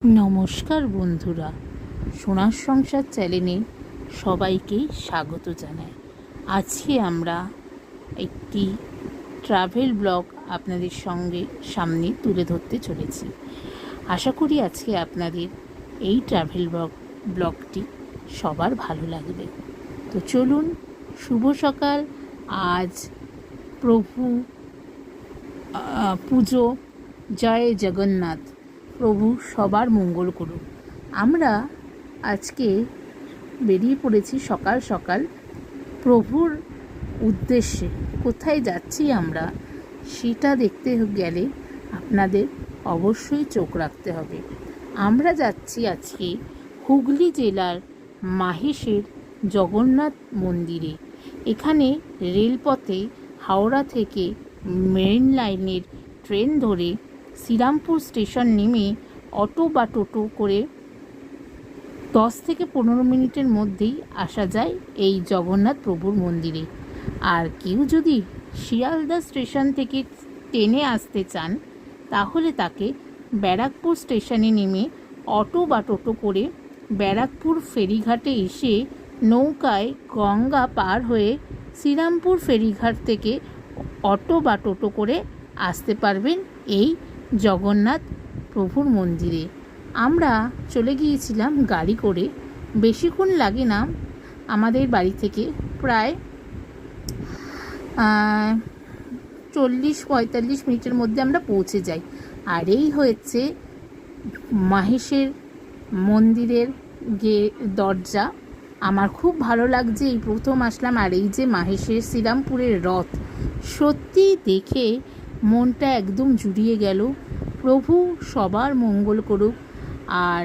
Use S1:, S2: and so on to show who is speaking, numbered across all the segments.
S1: নমস্কার বন্ধুরা, সোনার সংসার চ্যানেলে সবাইকেই স্বাগত জানাই। আজকে আমরা একটি ট্রাভেল ব্লগ আপনাদের সামনে তুলে ধরতে চলেছি। আশা করি আজকে আপনাদের এই ট্রাভেল ব্লগটি সবার ভালো লাগবে। তো চলুন, শুভ সকাল। আজ প্রভু পুজো, জয় জগন্নাথ। প্রভু সবার মঙ্গল করুক। আমরা আজকে বেরিয়ে পড়েছি সকাল সকাল প্রভুর উদ্দেশ্যে। কোথায় যাচ্ছি আমরা সেটা দেখতে গেলে আপনাদের অবশ্যই চোখ রাখতে হবে। আমরা যাচ্ছি আজকে হুগলি জেলার মাহেশের জগন্নাথ মন্দিরে। এখানে রেলপথে হাওড়া থেকে মেরিন লাইনের ট্রেন ধরে শ্রীরামপুর স্টেশন নেমে অটো বা টোটো করে 10 থেকে 15 মিনিটের মধ্যেই আসা যায় এই জগন্নাথ প্রভুর মন্দিরে। আর কেউ যদি শিয়ালদা স্টেশন থেকে ট্রেনে আসতে চান তাহলে তাকে ব্যারাকপুর স্টেশনে নেমে অটো বা টোটো করে ব্যারাকপুর ফেরিঘাটে এসে নৌকায় গঙ্গা পার হয়ে শ্রীরামপুর ফেরিঘাট থেকে অটো বা টোটো করে আসতে পারবেন এই জগন্নাথ প্রভুর মন্দিরে। আমরা চলে গিয়েছিলাম গাড়ি করে। বেশিক্ষণ লাগে না, আমাদের বাড়ি থেকে প্রায় 40-45 মিনিটের মধ্যে আমরা পৌঁছে যাই। আর এই হয়েছে মাহেশের মন্দিরের দরজা। আমার খুব ভালো লাগছে, এই প্রথম আসলাম। আর এই যে মাহেশের শ্রীরামপুরের রথ, সত্যি দেখে মনটা একদম জুড়িয়ে গেল। প্রভু সবার মঙ্গল করুক আর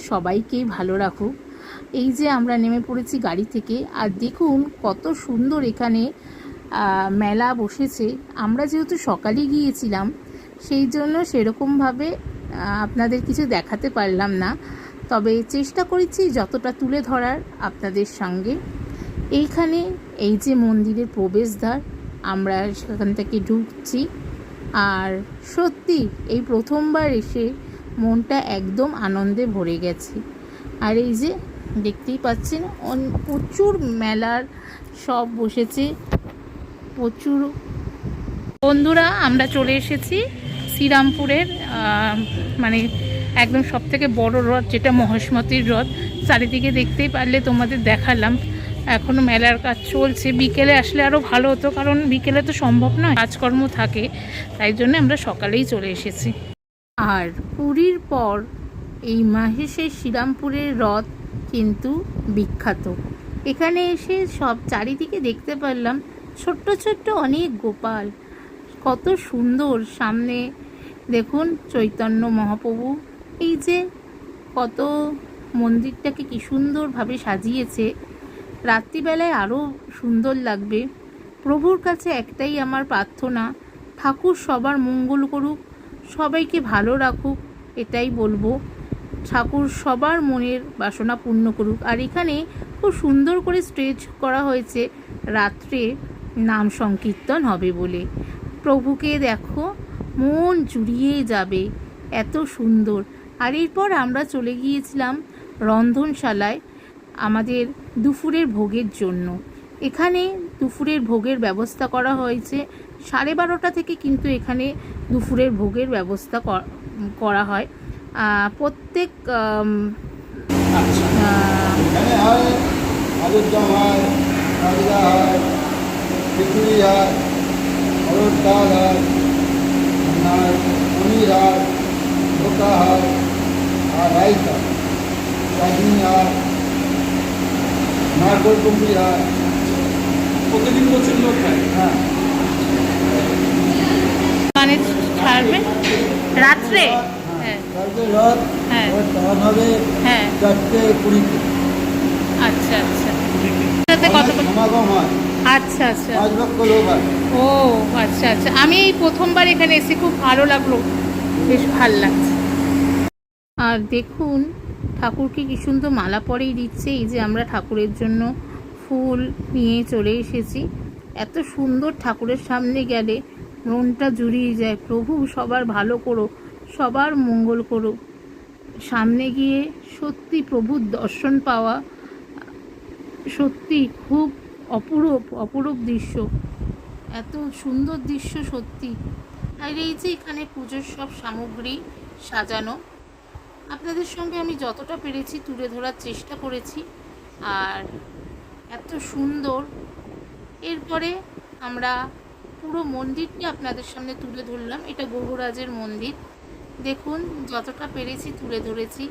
S1: সবাইকেই ভালো রাখুক। এই যে আমরা নেমে পড়েছি গাড়ি থেকে, আর দেখুন কত সুন্দর এখানে মেলা বসেছে। আমরা যেহেতু সকালে গিয়েছিলাম সেই জন্য সেরকমভাবে আপনাদের কিছু দেখাতে পারলাম না, তবে চেষ্টা করেছি যতটা তুলে ধরার আপনাদের সঙ্গে। এইখানে এই যে মন্দিরের প্রবেশদ্বার, আমরা সেখান থেকে ঢুকছি। আর সত্যি এই প্রথমবার এসে মনটা একদম আনন্দে ভরে গেছে। আর এই যে দেখতেই পাচ্ছেন প্রচুর মেলার সব বসেছে, প্রচুর। বন্ধুরা, আমরা চলে এসেছি শ্রীরামপুরের মানে একদম সবথেকে বড় রথ, যেটা মহেশমতির রথ। চারিদিকে দেখতেই পারলে তোমাদের দেখালাম। এখনও মেলার কাজ চলছে। বিকেলে আসলে আরও ভালো হতো, কারণ বিকেলে তো সম্ভব নয়, কাজকর্ম থাকে। তাই জন্য আমরা সকালেই চলে এসেছি। আর পুরীর পর এই মাহেশের শ্রীরামপুরের রথ কিন্তু বিখ্যাত। এখানে এসে সব চারিদিকে দেখতে পারলাম ছোট্ট ছোট্ট অনেক গোপাল, কত সুন্দর। সামনে দেখুন চৈতন্য মহাপ্রভু। এই যে কত মন্দিরটাকে কি সুন্দরভাবে সাজিয়েছে, রাত্রিবেলায় আরও সুন্দর লাগবে। প্রভুর কাছে একটাই আমার প্রার্থনা, ঠাকুর সবার মঙ্গল করুক, সবাইকে ভালো রাখুক, এটাই বলবো। ঠাকুর সবার মনের বাসনা পূর্ণ করুক। আর এখানে খুব সুন্দর করে স্টেজ করা হয়েছে, রাত্রে নাম সংকীর্তন হবে বলে। প্রভুকে দেখো, মন জুড়িয়ে যাবে, এত সুন্দর। আর এরপর আমরা চলে গিয়েছিলাম রন্ধনশালায় আমাদের দুপুরের ভোগের জন্য। এখানে দুপুরের ভোগের ব্যবস্থা করা হয়েছে 12:30 থেকে, কিন্তু এখানে দুপুরের ভোগের ব্যবস্থা করা হয় প্রত্যেক
S2: প্রতিদিন প্রচুর লোক খায়। হ্যাঁ,
S1: মানে ছাড়বে রাত্রে। হ্যাঁ হ্যাঁ হ্যাঁ,
S2: 4:20
S1: আচ্ছা আচ্ছা। কত
S2: সমাগম হয়,
S1: আচ্ছা আচ্ছা।
S2: 5 লক্ষ লোক হয়।
S1: ও আচ্ছা আচ্ছা। আমি এই প্রথমবার এখানে এসে, খুব ভালো লাগলো, বেশ ভাল লাগছে। আর দেখুন ঠাকুরকে কি সুন্দর মালা পরেই দিচ্ছে। এই যে আমরা ঠাকুরের জন্য ফুল নিয়ে চলে এসেছি। এত সুন্দর ঠাকুরের সামনে গেলে মনটা জুড়িয়ে যায়। প্রভু সবার ভালো করো, সবার মঙ্গল করো। সামনে গিয়ে সত্যি প্রভুর দর্শন পাওয়া সত্যি খুব অপরূপ অপরূপ দৃশ্য, এত সুন্দর দৃশ্য সত্যি। আর এই যে এখানে পুজোর সব সামগ্রী সাজানো, আপনাদের সঙ্গে আমি যতটা পেরেছি তুলে ধরার চেষ্টা করেছি। আর এত সুন্দর। এরপরে আমরা পুরো মন্দিরটি আপনাদের সামনে তুলে ধরলাম। এটা গৌরাজের মন্দির, দেখুন যতটা পেরেছি তুলে ধরেছি।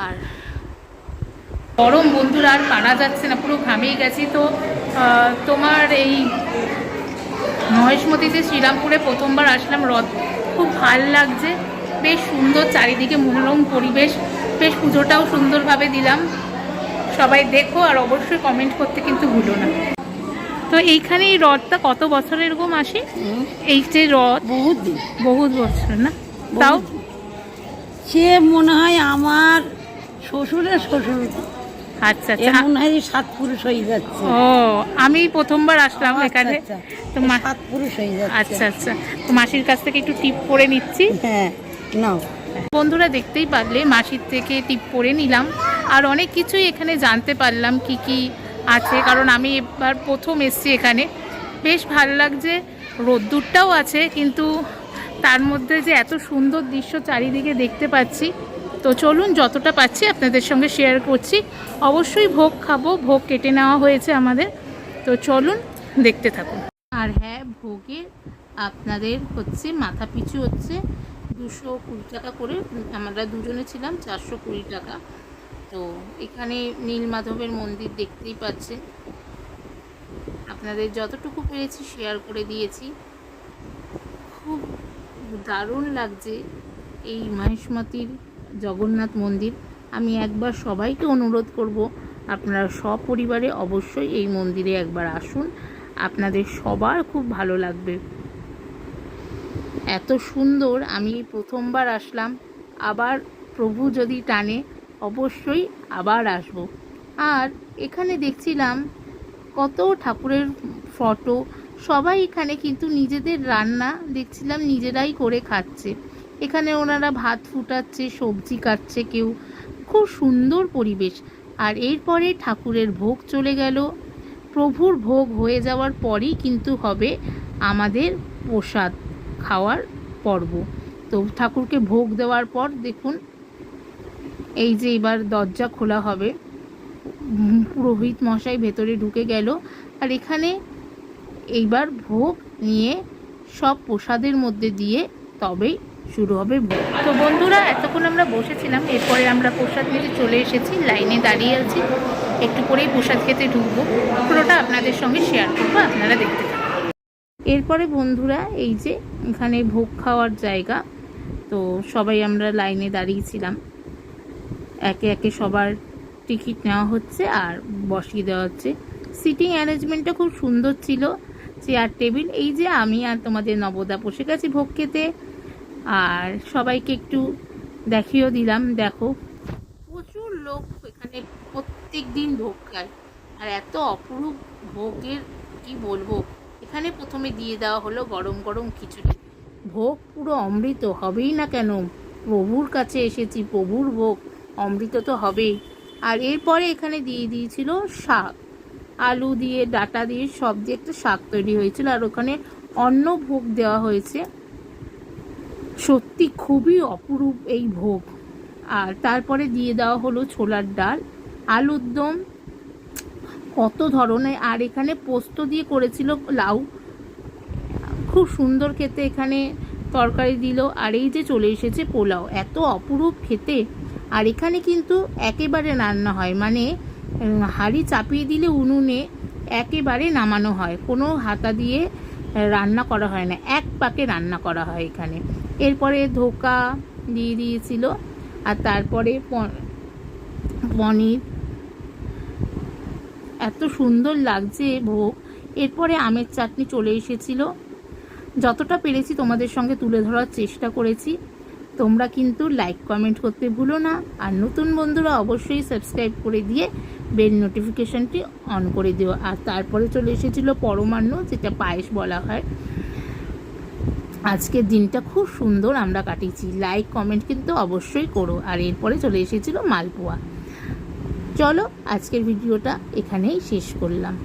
S1: আর গরম বন্ধুরা আর পারা যাচ্ছে না, পুরো ঘামিয়ে গেছি। তো তোমার এই মহেশমতিতে শ্রীরামপুরে প্রথমবার আসলাম, রথ খুব ভাল লাগছে, বেশ সুন্দর চারিদিকে মনোরম পরিবেশ, বেশ পুজোটাও সুন্দরভাবে দিলাম। সবাই দেখো আর অবশ্যই কমেন্ট করতে কিন্তু ভুলো না। তো এইখানে এই রথটা কত বছর এরকম আসে? এই যে রথ বহুত বছর না? তাও
S3: সে মনে হয় আমার শ্বশুরের শ্বশুর,
S1: আচ্ছা আচ্ছা,
S3: মনে হয় 7 পুরুষ হয়ে যাচ্ছে।
S1: ও আমি প্রথমবার আসলাম এখানে। তো
S3: 7 পুরুষ হয়ে যাচ্ছে।
S1: আচ্ছা আচ্ছা, তো মাসির কাছ থেকে একটু টিপ করে নিচ্ছি।
S3: হ্যাঁ নাও।
S1: বন্ধুরা দেখতেই পারলে মাসির থেকে টিপ করে নিলাম, আর অনেক কিছুই এখানে জানতে পারলাম কি কি আছে, কারণ আমি এবার প্রথম এসেছি এখানে। বেশ ভালো লাগছে, রোদ্দুরটাও আছে, কিন্তু তার মধ্যে যে এত সুন্দর দৃশ্য চারিদিকে দেখতে পাচ্ছি। তো চলুন যতটা পাচ্ছি আপনাদের সঙ্গে শেয়ার করছি। অবশ্যই ভোগ খাবো, ভোগ কেটে নেওয়া হয়েছে আমাদের। তো চলুন দেখতে থাকুন। আর হ্যাঁ, ভোগের আপনাদের হচ্ছে মাথা পিছু হচ্ছে 220 টাকা করে, আমরা দুজনে ছিলাম 420 টাকা। তো এখানে নীলমাধবের মন্দির দেখতেই পাচ্ছেন, আপনাদের যতটুকু পেরেছি শেয়ার করে দিয়েছি। খুব দারুণ লাগছে এই মহেশমতির জগন্নাথ মন্দির। আমি একবার সবাইকে অনুরোধ করব, আপনারা সপরিবারে অবশ্যই এই মন্দিরে একবার আসুন, আপনাদের সবার খুব ভালো লাগবে। এত সুন্দর, আমি প্রথমবার আসলাম, আবার প্রভু যদি টানে অবশ্যই আবার আসব। আর এখানে দেখছিলাম কত ঠাকুরের ফটো, সবাই এখানে কিন্তু নিজেদের রান্না দেখছিলাম নিজেরাই করে খাচ্ছে। এখানে ওনারা ভাত ফুটাচ্ছে, সবজি কাটছে কেউ, খুব সুন্দর পরিবেশ। আর এরপরে ঠাকুরের ভোগ চলে গেল। প্রভুর ভোগ হয়ে যাওয়ার পরেই কিন্তু হবে আমাদের প্রসাদ খাওয়ার পর্ব। তো ঠাকুরকে ভোগ দেওয়ার পর দেখুন এই যে এবার দরজা খোলা হবে, পুরোহিত মশাই ভেতরে ঢুকে গেল। আর এখানে এইবার ভোগ নিয়ে সব প্রসাদের মধ্যে দিয়ে তবেই শুরু হবে ভোগ। তো বন্ধুরা এতক্ষণ আমরা বসেছিলাম, এরপরে আমরা প্রসাদ নিতে চলে এসেছি, লাইনে দাঁড়িয়ে আছি, একটু পরেই প্রসাদ খেতে ঢুকবো। পুরোটা আপনাদের সঙ্গে শেয়ার করবো, আপনারা দেখতে থাকুন। এরপরে বন্ধুরা এই যে এখানে ভোগ খাওয়ার জায়গা, তো সবাই আমরা লাইনে দাঁড়িয়েছিলাম, একে একে সবার টিকিট নেওয়া হচ্ছে আর বসিয়ে দেওয়া হচ্ছে। সিটিং অ্যারেঞ্জমেন্টটা খুব সুন্দর ছিল, চেয়ার টেবিল। এই যে আমি আর তোমাদের নবদা বসে গেছি ভোগ খেতে, আর সবাইকে একটু দেখিয়েও দিলাম। দেখো প্রচুর লোক এখানে প্রত্যেক দিন ভোগ খায়, আর এত অপরূপ ভোগের কি বলবো। এখানে প্রথমে দিয়ে দেওয়া হলো গরম গরম খিচুড়ি। ভোগ পুরো অমৃত, হবেই না কেন, প্রভুর কাছে এসেছি, প্রভুর ভোগ অমৃত তো হবেই। আর এরপরে এখানে দিয়ে দিয়েছিল শাক, আলু দিয়ে ডাটা দিয়ে সব দিয়ে একটা শাক তৈরি হয়েছিল, আর ওখানে অন্ন ভোগ দেওয়া হয়েছে। সত্যি খুবই অপরূপ এই ভোগ। আর তারপরে দিয়ে দেওয়া হলো ছোলার ডাল, আলুর দম, কত ধরনের। আর এখানে পোস্ত দিয়ে করেছিল লাউ, খুব সুন্দর খেতে। এখানে তরকারি দিল, আর এই যে চলে এসেছে পোলাও, এত অপরূপ খেতে। আর এখানে কিন্তু একেবারে রান্না হয়, মানে হাঁড়ি চাপিয়ে দিলে উনুনে একেবারে নামানো হয়, কোনো হাতা দিয়ে রান্না করা হয় না, এক পাকে রান্না করা হয় এখানে। এরপরে ধোকা দিয়ে দিয়েছিল, আর তারপরে পনির, এত সুন্দর লাগছে ভোগ। এরপরে আমের চাটনি চলে এসেছিল, যতটা পেরেছি তোমাদের সঙ্গে তুলে ধরার চেষ্টা করেছি। তোমরা কিন্তু লাইক কমেন্ট করতে ভুলো না, আর নতুন বন্ধুরা অবশ্যই সাবস্ক্রাইব করে দিয়ে বেল নোটিফিকেশনটি অন করে দিও। আর তারপরে চলে এসেছিলো পরমান্ন, যেটা পায়েস বলা হয়। আজকের দিনটা খুব সুন্দর আমরা কাটিয়েছি। লাইক কমেন্ট কিন্তু অবশ্যই করো। আর এরপরে চলে এসেছিল মালপোয়া। চলো আজকের ভিডিওটা এখানেই শেষ করলাম।